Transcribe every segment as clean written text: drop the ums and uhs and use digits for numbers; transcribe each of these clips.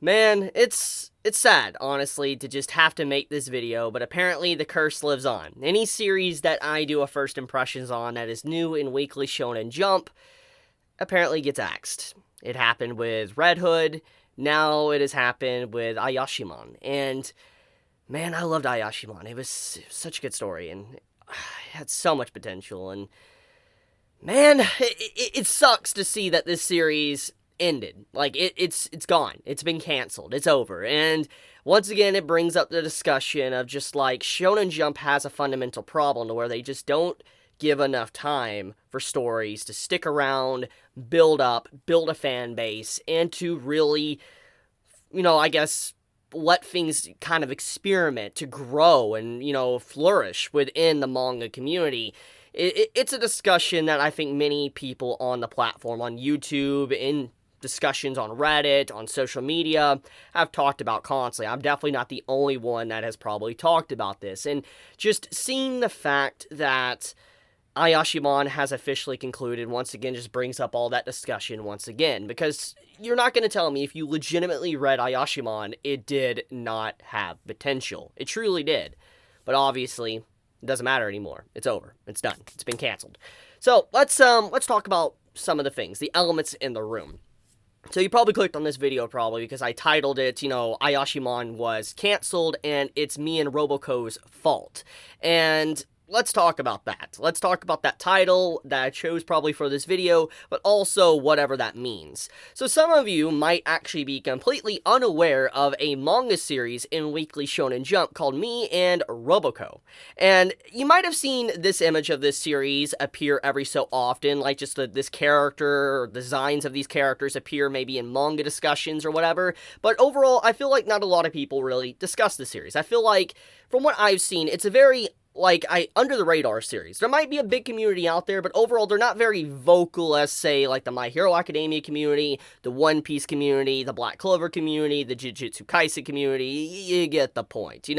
Man, it's sad, honestly, to just have to make this video, but apparently the curse lives on. Any series that I do a first impressions on that is new in Weekly Shonen Jump apparently gets axed. It happened with Red Hood, now it has happened with Ayashimon, and man, I loved Ayashimon. It was such a good story, and it had so much potential, and man, it sucks to see that this series ended. Like, it's gone. It's been canceled. It's over. And once again, it brings up the discussion of just like Shonen Jump has a fundamental problem to where they just don't give enough time for stories to stick around, build up, build a fan base, and to really, I guess, let things kind of experiment to grow and, flourish within the manga community. It's a discussion that I think many people on the platform, on YouTube, in discussions on Reddit, on social media, have talked about constantly. I'm definitely not the only one that has probably talked about this. And just seeing the fact that Ayashimon has officially concluded once again just brings up all that discussion once again. Because you're not going to tell me if you legitimately read Ayashimon, it did not have potential. It truly did. But obviously, it doesn't matter anymore. It's over. It's done. It's been canceled. So let's talk about some of the things, the elements in the room. So you probably clicked on this video because I titled it, Ayashimon was canceled and it's Me and Roboco's fault. And let's talk about that. Let's talk about that title that I chose probably for this video, but also whatever that means. So some of you might actually be completely unaware of a manga series in Weekly Shonen Jump called Me and Roboco. And you might have seen this image of this series appear every so often, like just this character or designs of these characters appear maybe in manga discussions or whatever. But overall, I feel like not a lot of people really discuss the series. I feel like, from what I've seen, it's a very under the radar series. There might be a big community out there, but overall they're not very vocal as, say, like the My Hero Academia community, the One Piece community, the Black Clover community, the Jujutsu Kaisen community. You get the point.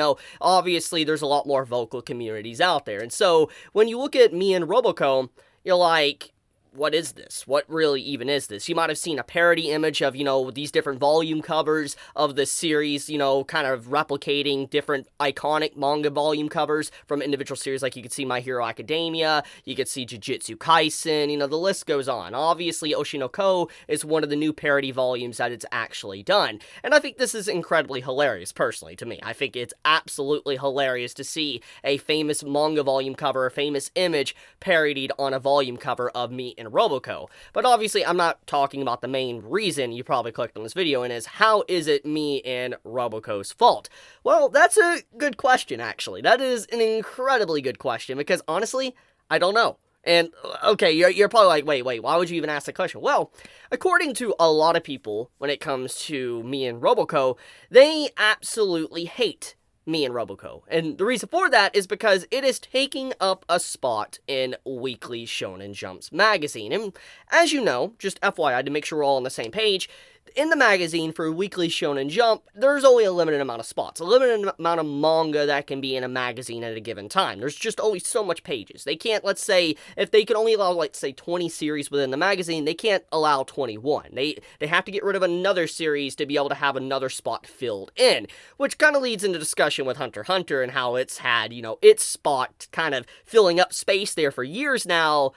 Obviously there's a lot more vocal communities out there. And so when you look at Me and Roboco, you're like, what is this? What really even is this? You might have seen a parody image of, these different volume covers of the series, kind of replicating different iconic manga volume covers from individual series. Like you could see My Hero Academia, you could see Jujutsu Kaisen, the list goes on. Obviously, Oshinoko is one of the new parody volumes that it's actually done. And I think this is incredibly hilarious, personally, to me. I think it's absolutely hilarious to see a famous manga volume cover, a famous image parodied on a volume cover of Me and Roboco. But obviously, I'm not talking about the main reason you probably clicked on this video, and is how is it Me and Roboco's fault? Well, that's a good question, actually. That is an incredibly good question, because honestly, I don't know. And, okay, you're probably like, wait, why would you even ask the question? Well, according to a lot of people, when it comes to Me and Roboco, they absolutely hate Me and Roboco. And the reason for that is because it is taking up a spot in Weekly Shonen Jump's magazine. And as you know, just FYI to make sure we're all on the same page, in the magazine for Weekly Shonen Jump, there's only a limited amount of spots, a limited amount of manga that can be in a magazine at a given time. There's just always so much pages. They can't, let's say, if they could only allow, let's say, 20 series within the magazine, they can't allow 21. They have to get rid of another series to be able to have another spot filled in, which kind of leads into discussion with Hunter x Hunter and how it's had, its spot kind of filling up space there for years now,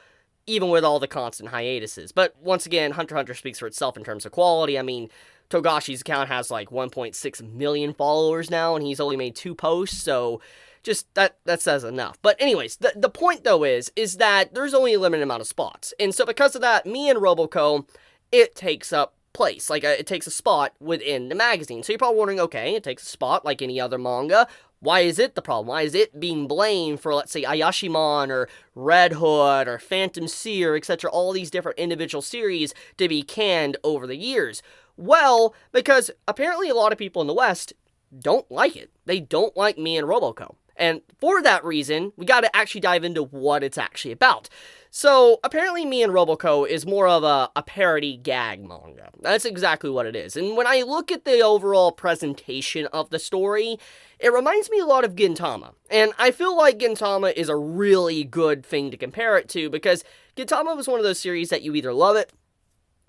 even with all the constant hiatuses. But once again, Hunter x Hunter speaks for itself in terms of quality. I mean, Togashi's account has like 1.6 million followers now, and he's only made 2 posts, so just that says enough. But anyways, the point though is that there's only a limited amount of spots. And so because of that, Me and Roboco, it takes up place. It takes a spot within the magazine. So you're probably wondering, okay, it takes a spot like any other manga. Why is it the problem? Why is it being blamed for, let's say, Ayashimon or Red Hood or Phantom Seer, etc., all these different individual series to be canned over the years? Well, because apparently a lot of people in the West don't like it. They don't like Me and Roboco. And for that reason, we got to actually dive into what it's actually about. So, apparently Me and Roboco is more of a parody gag manga. That's exactly what it is. And when I look at the overall presentation of the story, it reminds me a lot of Gintama. And I feel like Gintama is a really good thing to compare it to, because Gintama was one of those series that you either love it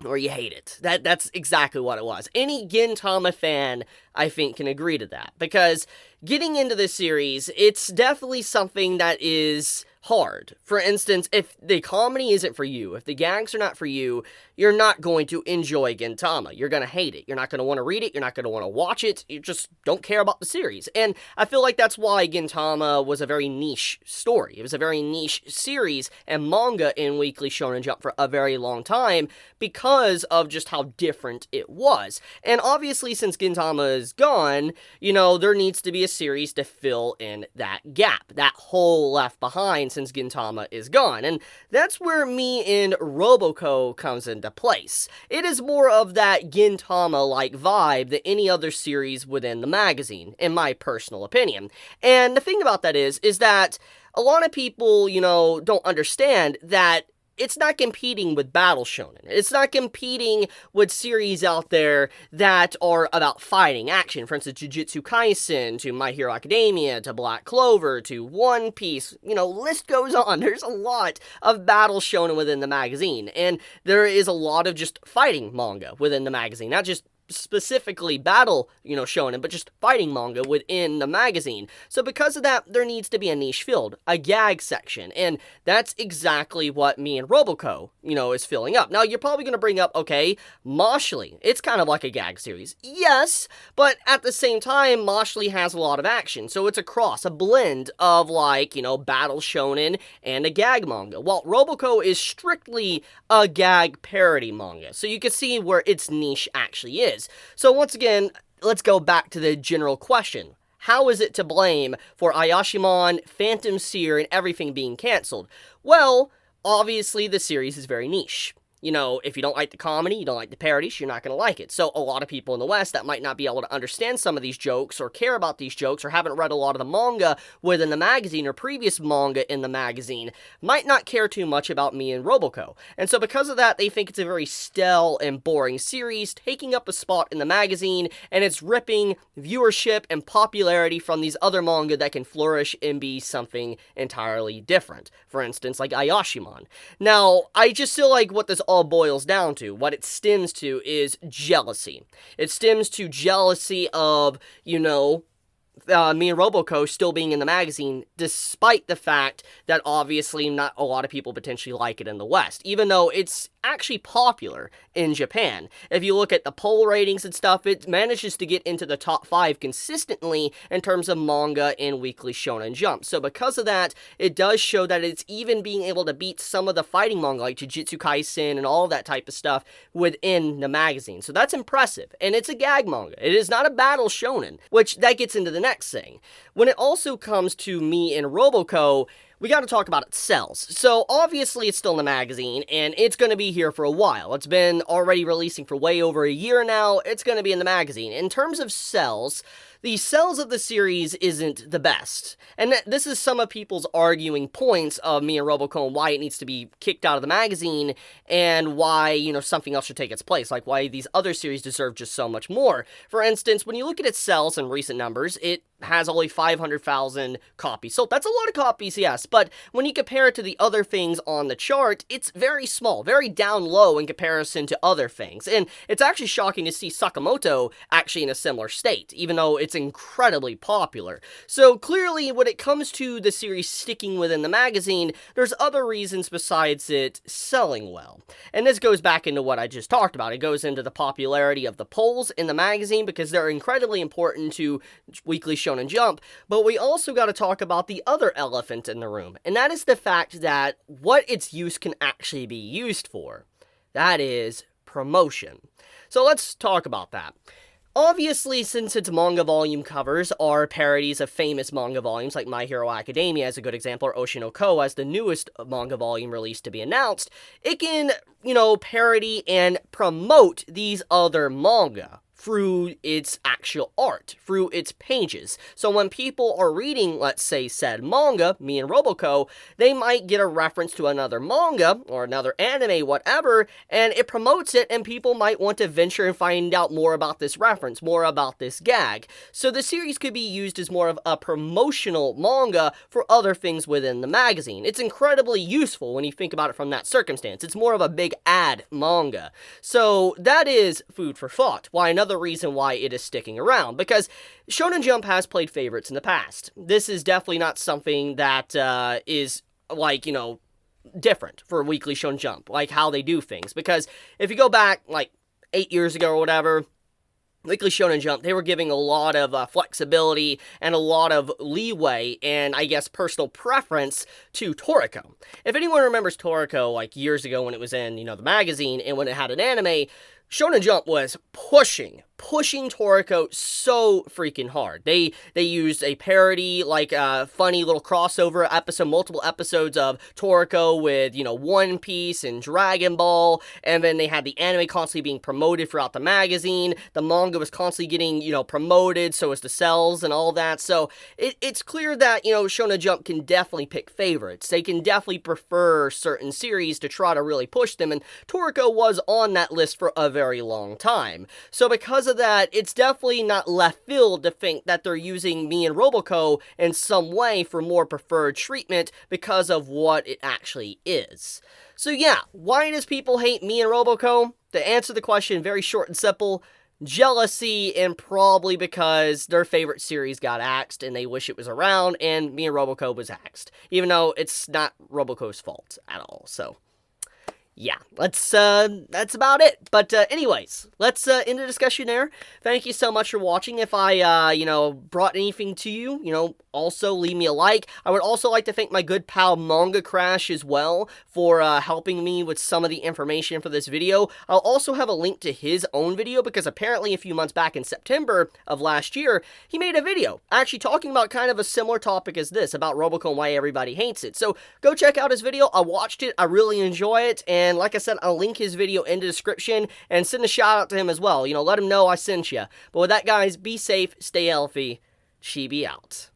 or you hate it. That's exactly what it was. Any Gintama fan, I think, can agree to that. Because getting into this series, it's definitely something that is hard. For instance, if the comedy isn't for you, if the gags are not for you, you're not going to enjoy Gintama. You're going to hate it. You're not going to want to read it. You're not going to want to watch it. You just don't care about the series. And I feel like that's why Gintama was a very niche story. It was a very niche series and manga in Weekly Shonen Jump for a very long time because of just how different it was. And obviously, since Gintama is gone, there needs to be a series to fill in that gap, that hole left behind since Gintama is gone. And that's where Me Roboco comes into place. It is more of that Gintama-like vibe than any other series within the magazine, in my personal opinion. And the thing about that is that a lot of people, don't understand that it's not competing with Battle Shonen. It's not competing with series out there that are about fighting, action. For instance, Jujutsu Kaisen, to My Hero Academia, to Black Clover, to One Piece. List goes on. There's a lot of Battle Shonen within the magazine. And there is a lot of just fighting manga within the magazine. Not just specifically battle, shonen, but just fighting manga within the magazine. So because of that, there needs to be a niche filled, a gag section, and that's exactly what Me Roboco, is filling up. Now, you're probably going to bring up, okay, Moshly. It's kind of like a gag series. Yes, but at the same time, Moshly has a lot of action, so it's a cross, a blend of, battle shonen and a gag manga, while Roboco is strictly a gag parody manga, so you can see where its niche actually is. So once again, let's go back to the general question. How is it to blame for Ayashimon, Phantom Seer, and everything being cancelled? Well, obviously the series is very niche. If you don't like the comedy, you don't like the parodies, you're not going to like it. So a lot of people in the West that might not be able to understand some of these jokes or care about these jokes or haven't read a lot of the manga within the magazine or previous manga in the magazine might not care too much about Me Roboco. And so because of that, they think it's a very stale and boring series, taking up a spot in the magazine, and it's ripping viewership and popularity from these other manga that can flourish and be something entirely different. For instance, like Ayashimon. Now, I just feel like what this all boils down to, what it stems to, is jealousy. It stems to jealousy of, Me Roboco still being in the magazine, despite the fact that obviously not a lot of people potentially like it in the West, even though it's actually popular in Japan. If you look at the poll ratings and stuff, it manages to get into the top 5 consistently in terms of manga and Weekly Shonen Jump. So because of that, it does show that it's even being able to beat some of the fighting manga like Jujutsu Kaisen and all that type of stuff within the magazine. So that's impressive. And it's a gag manga. It is not a battle shonen, which that gets into the next thing. When it also comes to Me Roboco, we got to talk about its sales. So obviously it's still in the magazine, and it's going to be here for a while. It's been already releasing for way over a year now. It's going to be in the magazine. In terms of sales, the sales of the series isn't the best. And this is some of people's arguing points of Me Roboco and why it needs to be kicked out of the magazine and why, something else should take its place. Like why these other series deserve just so much more. For instance, when you look at its sales in recent numbers, it has only 500,000 copies sold. That's a lot of copies, yes, but when you compare it to the other things on the chart, it's very small, very down low in comparison to other things. And it's actually shocking to see Sakamoto actually in a similar state, even though it's incredibly popular. So clearly, when it comes to the series sticking within the magazine, there's other reasons besides it selling well. And this goes back into what I just talked about. It goes into the popularity of the polls in the magazine because they're incredibly important to Weekly Shonen Jump, but we also got to talk about the other elephant in the room, and that is the fact that what its use can actually be used for. That is promotion. So let's talk about that. Obviously, since its manga volume covers are parodies of famous manga volumes like My Hero Academia as a good example, or Oshinoko as the newest manga volume released to be announced, it can, parody and promote these other manga. through its actual art, through its pages. So when people are reading, let's say, said manga, Me Roboco, they might get a reference to another manga or another anime, whatever, and it promotes it, and people might want to venture and find out more about this reference, more about this gag. So the series could be used as more of a promotional manga for other things within the magazine. It's incredibly useful when you think about it from that circumstance. It's more of a big ad manga. So that is food for thought. Why another reason why it is sticking around, because Shonen Jump has played favorites in the past. This is definitely not something that is like, different for Weekly Shonen Jump, like how they do things, because if you go back like 8 years ago or whatever, Weekly Shonen Jump, they were giving a lot of flexibility and a lot of leeway and, I guess, personal preference to Toriko. If anyone remembers Toriko, like, years ago when it was in, the magazine and when it had an anime, Shonen Jump was pushing Toriko so freaking hard. They used a parody, like a funny little crossover episode, multiple episodes of Toriko with, One Piece and Dragon Ball, and then they had the anime constantly being promoted throughout the magazine. The manga was constantly getting, promoted, so as the sales and all that. So it's clear that, Shonen Jump can definitely pick favorites. They can definitely prefer certain series to try to really push them, and Toriko was on that list for a very long time. So because of that, it's definitely not left field to think that they're using Me Roboco in some way for more preferred treatment because of what it actually is. So yeah, why does people hate Me Roboco? To answer the question, very short and simple: jealousy, and probably because their favorite series got axed and they wish it was around, and Me Roboco was axed, even though it's not Roboco's fault at all. So yeah, that's about it. But anyways, let's end the discussion there. Thank you so much for watching. If I, brought anything to you, also leave me a like. I would also like to thank my good pal Manga Crash as well for helping me with some of the information for this video. I'll also have a link to his own video, because apparently a few months back in September of last year, he made a video actually talking about kind of a similar topic as this, about Roboco and why everybody hates it. So go check out his video. I watched it. I really enjoy it. And like I said, I'll link his video in the description and send a shout out to him as well. Let him know I sent you. But with that, guys, be safe, stay healthy. Chibi out.